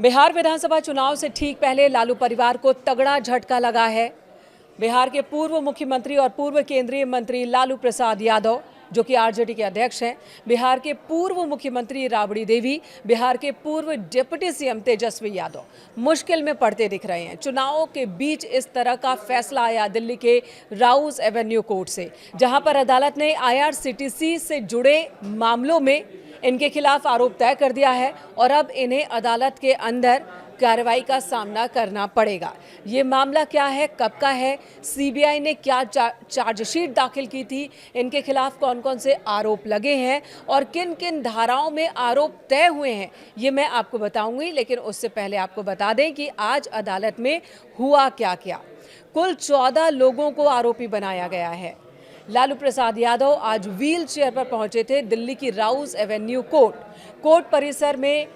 बिहार विधानसभा चुनाव से ठीक पहले लालू परिवार को तगड़ा झटका लगा है। बिहार के पूर्व मुख्यमंत्री और पूर्व केंद्रीय मंत्री लालू प्रसाद यादव, जो कि आरजेडी के अध्यक्ष हैं, बिहार के पूर्व मुख्यमंत्री राबड़ी देवी, बिहार के पूर्व डिप्टी सीएम तेजस्वी यादव मुश्किल में पड़ते दिख रहे हैं। चुनावों के बीच इस तरह का फैसला आया दिल्ली के राउज एवेन्यू कोर्ट से, जहां पर अदालत ने आईआरसीटीसी से जुड़े मामलों में इनके खिलाफ आरोप तय कर दिया है और अब इन्हें अदालत के अंदर कार्रवाई का सामना करना पड़ेगा। ये मामला क्या है, कब का है, सीबीआई ने क्या चार्जशीट दाखिल की थी, इनके खिलाफ कौन कौन से आरोप लगे हैं और किन किन धाराओं में आरोप तय हुए हैं, ये मैं आपको बताऊंगी। लेकिन उससे पहले आपको बता दें कि आज अदालत में हुआ क्या क्या। कुल 14 लोगों को आरोपी बनाया गया है। लालू प्रसाद यादव आज व्हील चेयर पर पहुंचे थे दिल्ली की राउज एवेन्यू कोर्ट परिसर में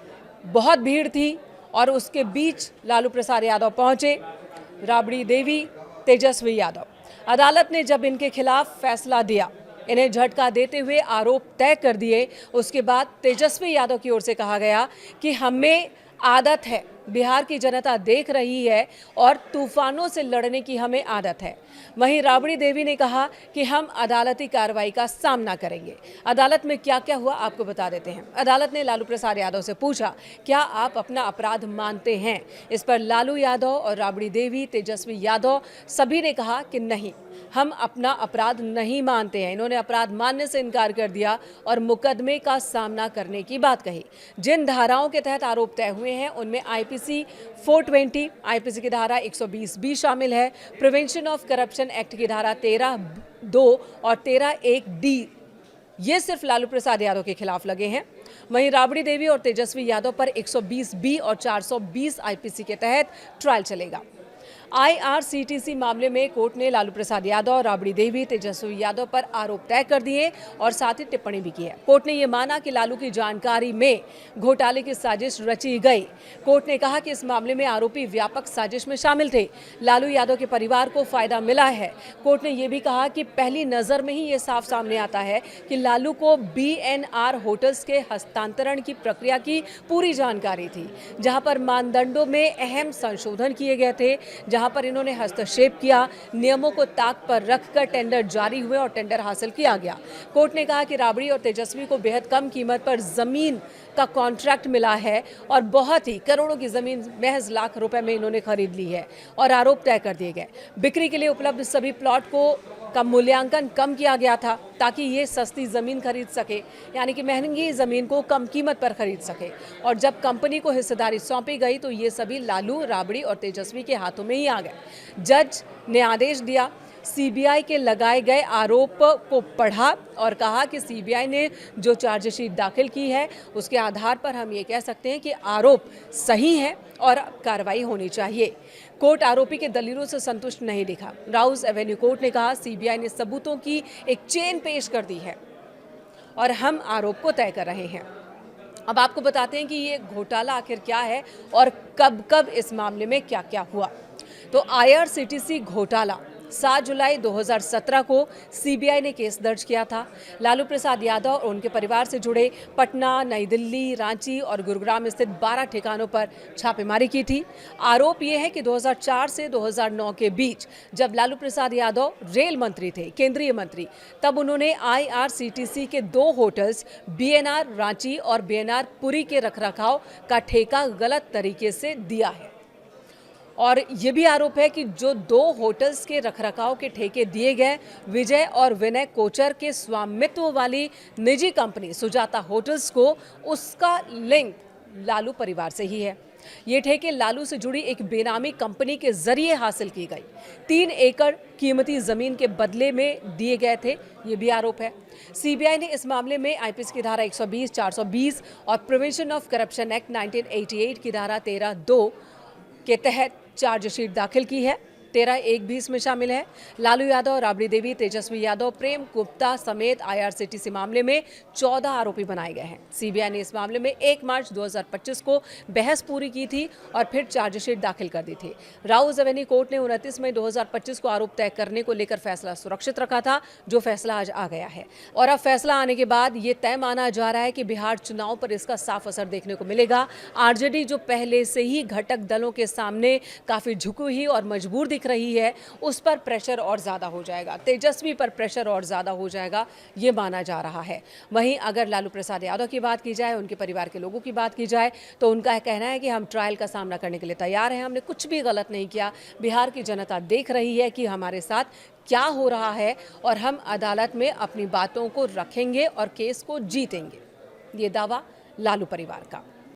बहुत भीड़ थी और उसके बीच लालू प्रसाद यादव पहुंचे, राबड़ी देवी, तेजस्वी यादव। अदालत ने जब इनके खिलाफ फैसला दिया, इन्हें झटका देते हुए आरोप तय कर दिए, उसके बाद तेजस्वी यादव की ओर से कहा गया कि हमें आदत है, बिहार की जनता देख रही है और तूफानों से लड़ने की हमें आदत है। वहीं राबड़ी देवी ने कहा कि हम अदालती कार्रवाई का सामना करेंगे। अदालत में क्या क्या हुआ आपको बता देते हैं। अदालत ने लालू प्रसाद यादव से पूछा, क्या आप अपना अपराध मानते हैं? इस पर लालू यादव और राबड़ी देवी, तेजस्वी यादव सभी ने कहा कि नहीं, हम अपना अपराध नहीं मानते हैं। इन्होंने अपराध मानने से इनकार कर दिया और मुकदमे का सामना करने की बात कही। जिन धाराओं के तहत आरोप तय हुए हैं उनमें आईपीसी 420, आईपीसी की धारा 120 भी शामिल है, प्रिवेंशन ऑफ करप्शन एक्ट की धारा 13(2) और 13(1)(d, ये सिर्फ लालू प्रसाद यादव के खिलाफ लगे हैं। वहीं राबड़ी देवी और तेजस्वी यादव पर 120(b) और 420 आईपीसी के तहत ट्रायल चलेगा। आईआरसीटीसी मामले में कोर्ट ने लालू प्रसाद यादव, राबड़ी देवी, तेजस्वी यादव पर आरोप तय कर दिए और साथ ही टिप्पणी भी की है। कोर्ट ने यह माना कि लालू की जानकारी में घोटाले की साजिश रची गई। कोर्ट ने कहा कि इस मामले में आरोपी व्यापक साजिश में शामिल थे। लालू यादव के परिवार को फायदा मिला है। कोर्ट ने यह भी कहा कि पहली नजर में ही ये साफ सामने आता है कि लालू को बीएनआर होटल्स के हस्तांतरण की प्रक्रिया की पूरी जानकारी थी, जहां पर मानदंडों में अहम संशोधन किए गए थे, जहां पर इन्होंने हस्तक्षेप किया, नियमों को ताक पर रखकर टेंडर जारी हुए और टेंडर हासिल किया गया। कोर्ट ने कहा कि राबड़ी और तेजस्वी को बेहद कम कीमत पर जमीन का कॉन्ट्रैक्ट मिला है और बहुत ही करोड़ों की जमीन महज लाख रुपए में इन्होंने खरीद ली है और आरोप तय कर दिए गए। बिक्री के लिए उपलब्ध सभी प्लॉट का मूल्यांकन कम किया गया था ताकि ये सस्ती ज़मीन खरीद सके, यानी कि महंगी ज़मीन को कम कीमत पर खरीद सके। और जब कंपनी को हिस्सेदारी सौंपी गई तो ये सभी लालू, राबड़ी और तेजस्वी के हाथों में ही आ गए। जज ने आदेश दिया, सीबीआई के लगाए गए आरोप को पढ़ा और कहा कि सीबीआई ने जो चार्जशीट दाखिल की है उसके आधार पर हम ये कह सकते हैं कि आरोप सही है और कार्रवाई होनी चाहिए। कोर्ट आरोपी के दलीलों से संतुष्ट नहीं दिखा। राउज एवेन्यू कोर्ट ने कहा, सीबीआई ने सबूतों की एक चेन पेश कर दी है और हम आरोप को तय कर रहे हैं। अब आपको बताते हैं कि ये घोटाला आखिर क्या है और कब कब इस मामले में क्या क्या हुआ। तो आईआरसीटीसी घोटाला 7 जुलाई 2017 को सीबीआई ने केस दर्ज किया था। लालू प्रसाद यादव और उनके परिवार से जुड़े पटना, नई दिल्ली, रांची और गुरुग्राम स्थित 12 ठिकानों पर छापेमारी की थी। आरोप यह है कि 2004 से 2009 के बीच जब लालू प्रसाद यादव रेल मंत्री थे, केंद्रीय मंत्री, तब उन्होंने आईआरसीटीसी के 2 होटल्स बीएनआर रांची और बीएनआर पुरी के रखरखाव का ठेका गलत तरीके से दिया है। और ये भी आरोप है कि जो 2 होटल्स के रखरखाव के ठेके दिए गए, विजय और विनय कोचर के स्वामित्व वाली निजी कंपनी सुजाता होटल्स को, उसका लिंक लालू परिवार से ही है। ये ठेके लालू से जुड़ी एक बेनामी कंपनी के जरिए हासिल की गई 3 एकड़ कीमती जमीन के बदले में दिए गए थे, ये भी आरोप है। सीबीआई ने इस मामले में आईपीसी की धारा 120, 420 और प्रिवेंशन ऑफ करप्शन एक्ट 1988 की धारा 13(2) के तहत चार्जशीट दाखिल की है। 13 एक भी इसमें शामिल है। लालू यादव, राबड़ी देवी, तेजस्वी यादव, प्रेम गुप्ता समेत IRCTC मामले में 14 आरोपी बनाए गए हैं। सीबीआई ने इस मामले में 1 मार्च 2025 को बहस पूरी की थी और फिर चार्जशीट दाखिल कर दी थी। राउज एवेन्यू कोर्ट ने 29 मई 2025 को आरोप तय करने को लेकर फैसला सुरक्षित रखा था, जो फैसला आज आ गया है। और अब फैसला आने के बाद ये तय माना जा रहा है कि बिहार चुनाव पर इसका साफ असर देखने को मिलेगा। आरजेडी जो पहले से ही घटक दलों के सामने काफी झुकी हुई और मजबूर दिख रही है, उस पर प्रेशर और ज्यादा हो जाएगा। तेजस्वी पर प्रेशर और ज्यादा हो जाएगा, ये माना जा रहा है। वहीं अगर लालू प्रसाद यादव की बात की जाए, उनके परिवार के लोगों की बात की जाए, तो उनका कहना है कि हम ट्रायल का सामना करने के लिए तैयार हैं। हमने कुछ भी गलत नहीं किया। बिहार की जनता देख रही है कि हमारे साथ क्या हो रहा है और हम अदालत में अपनी बातों को रखेंगे और केस को जीतेंगे। ये दावा लालू परिवार का।